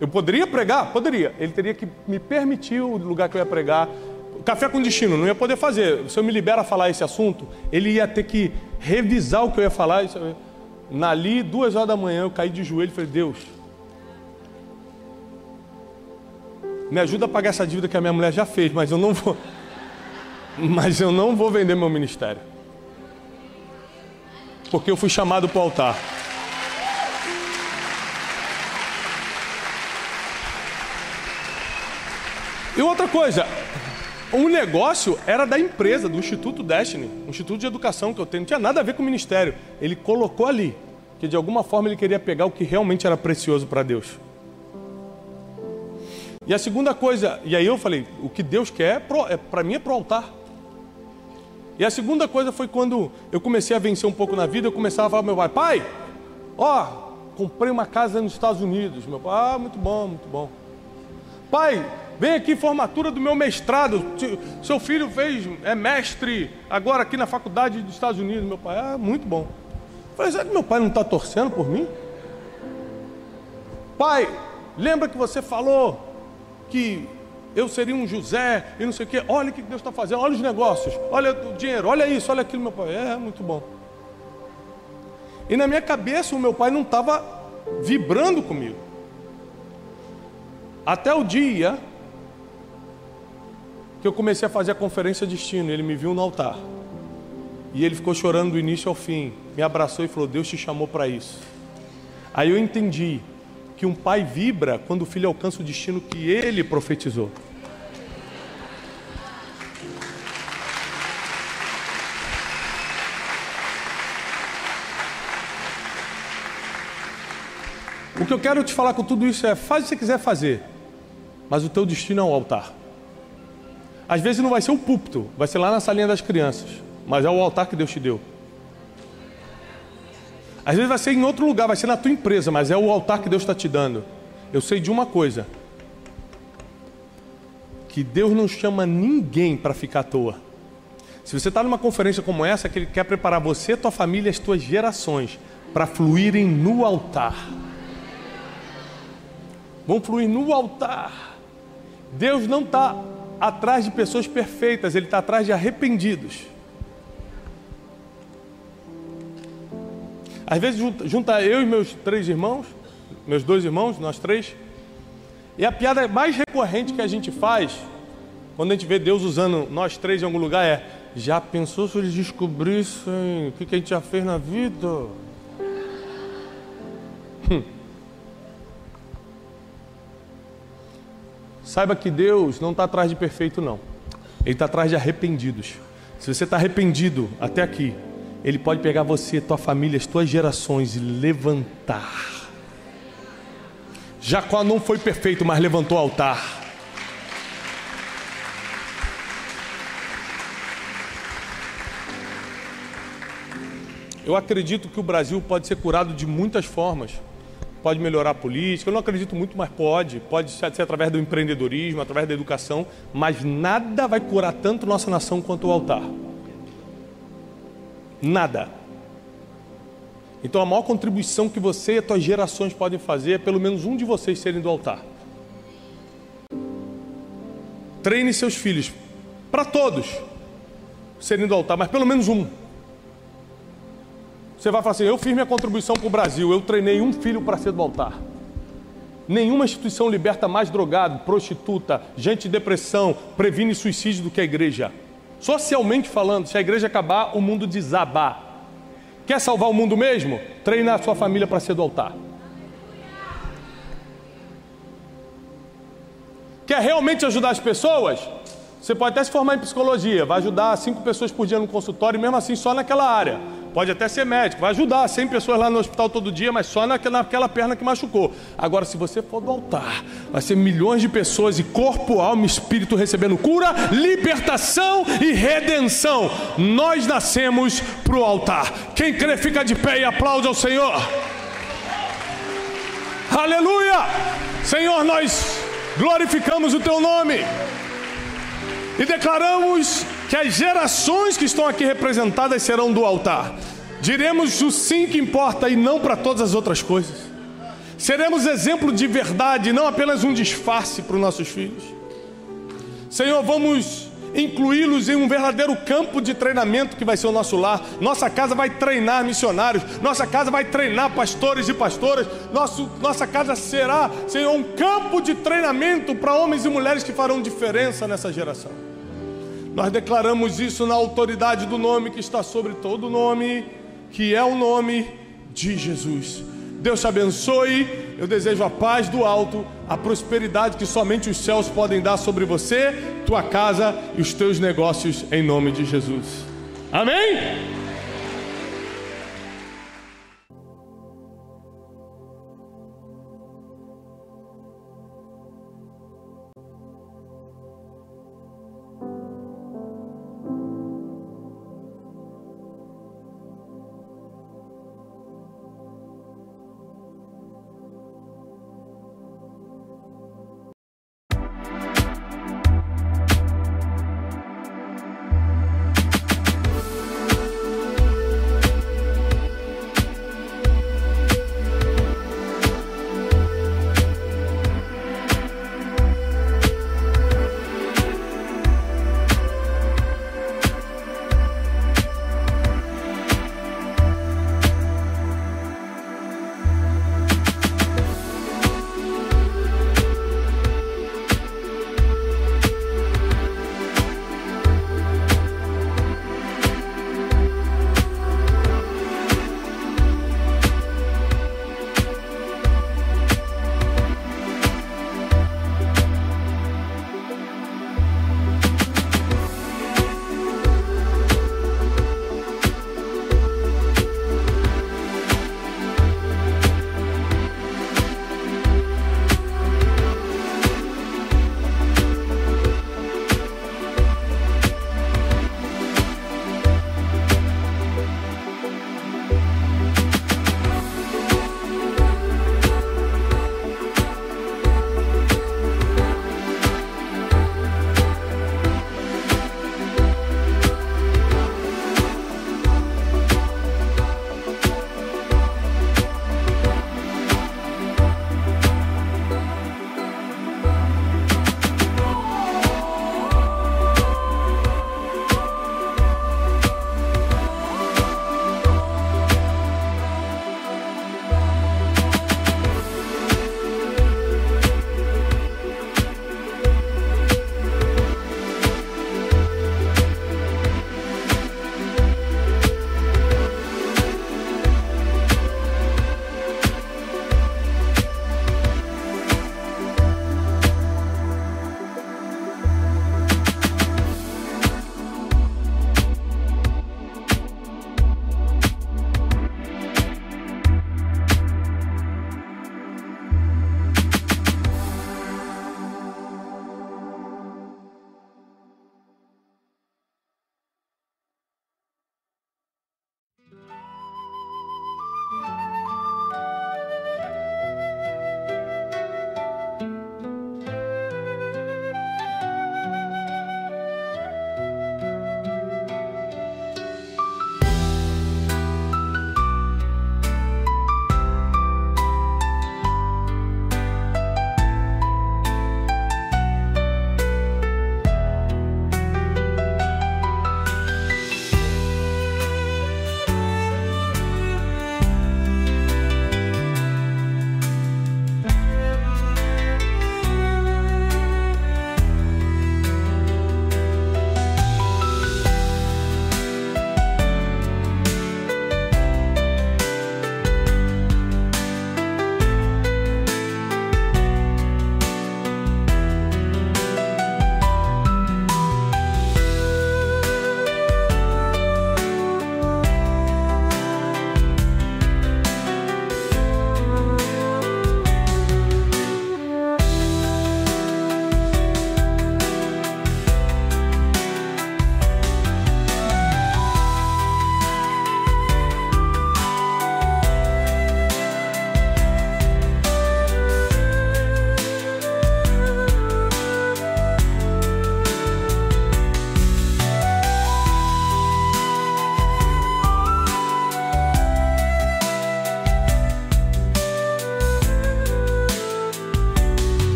Eu poderia pregar? Poderia. Ele teria que me permitir o lugar que eu ia pregar. Café com destino, não ia poder fazer. Se eu me libero a falar esse assunto, ele ia ter que revisar o que eu ia falar. Ali, 2 horas da manhã, eu caí de joelho e falei, Deus, me ajuda a pagar essa dívida que a minha mulher já fez, mas eu não vou vender meu ministério. Porque eu fui chamado para o altar. E outra coisa, o negócio era da empresa, do Instituto Destiny, um instituto de educação que eu tenho, não tinha nada a ver com o ministério. Ele colocou ali, que de alguma forma ele queria pegar o que realmente era precioso para Deus. E a segunda coisa, e aí eu falei, o que Deus quer para mim é pro altar. E a segunda coisa foi quando eu comecei a vencer um pouco na vida, eu começava a falar pro meu pai, comprei uma casa nos Estados Unidos. Meu pai, muito bom, muito bom. Pai, vem aqui, formatura do meu mestrado, seu filho é mestre agora aqui na faculdade dos Estados Unidos. Meu pai, muito bom. Eu falei, será que meu pai não está torcendo por mim? Pai, lembra que você falou que eu seria um José e não sei o quê? Olha o que Deus está fazendo, olha os negócios, olha o dinheiro, olha isso, olha aquilo. Meu pai, muito bom. E na minha cabeça o meu pai não estava vibrando comigo. Até o dia que eu comecei a fazer a conferência Destino, ele me viu no altar. E ele ficou chorando do início ao fim, me abraçou e falou: Deus te chamou para isso. Aí eu entendi que um pai vibra quando o filho alcança o destino que ele profetizou. O que eu quero te falar com tudo isso é: faz o que você quiser fazer, mas o teu destino é o altar. Às vezes não vai ser o púlpito, vai ser lá na salinha das crianças, mas é o altar que Deus te deu. Às vezes vai ser em outro lugar, vai ser na tua empresa, mas é o altar que Deus está te dando. Eu sei de uma coisa, que Deus não chama ninguém para ficar à toa. Se você está numa conferência como essa, que Ele quer preparar você, tua família e as tuas gerações para fluírem no altar. Vão fluir no altar. Deus não está atrás de pessoas perfeitas, Ele está atrás de arrependidos. Às vezes junta eu e meus 3 irmãos, meus 2 irmãos, nós 3, e a piada mais recorrente que a gente faz, quando a gente vê Deus usando nós 3 em algum lugar, é: já pensou se eles descobrissem o que a gente já fez na vida? Saiba que Deus não está atrás de perfeito, não. Ele está atrás de arrependidos. Se você está arrependido até aqui, Ele pode pegar você, tua família, as tuas gerações e levantar. Jacó não foi perfeito, mas levantou o altar. Eu acredito que o Brasil pode ser curado de muitas formas. Pode melhorar a política, eu não acredito muito, mas pode ser através do empreendedorismo, através da educação, mas nada vai curar tanto nossa nação quanto o altar. Nada. Então a maior contribuição que você e as tuas gerações podem fazer é pelo menos um de vocês serem do altar. Treine seus filhos, para todos, serem do altar, mas pelo menos um. Você vai falar assim: eu fiz minha contribuição para o Brasil, eu treinei um filho para ser do altar. Nenhuma instituição liberta mais drogado, prostituta, gente de depressão, previne suicídio do que a igreja. Socialmente falando, se a igreja acabar, o mundo desabar. Quer salvar o mundo mesmo? Treina a sua família para ser do altar. Quer realmente ajudar as pessoas? Você pode até se formar em psicologia, vai ajudar 5 pessoas por dia no consultório, e mesmo assim só naquela área. Pode até ser médico, vai ajudar 100 pessoas lá no hospital todo dia, mas só naquela perna que machucou. Agora, se você for do altar, vai ser milhões de pessoas, e corpo, alma e espírito recebendo cura, libertação e redenção. Nós nascemos para o altar. Quem crê, fica de pé e aplaude ao Senhor. Aleluia! Senhor, nós glorificamos o Teu nome e declaramos que as gerações que estão aqui representadas serão do altar. Diremos o sim que importa e não para todas as outras coisas. Seremos exemplo de verdade, não apenas um disfarce para os nossos filhos. Senhor, vamos incluí-los em um verdadeiro campo de treinamento que vai ser o nosso lar. Nossa casa vai treinar missionários, nossa casa vai treinar pastores e pastoras, nossa casa será, Senhor, um campo de treinamento para homens e mulheres que farão diferença nessa geração. Nós declaramos isso na autoridade do nome que está sobre todo nome, que é o nome de Jesus. Deus te abençoe. Eu desejo a paz do alto, a prosperidade que somente os céus podem dar sobre você, tua casa e os teus negócios, em nome de Jesus. Amém?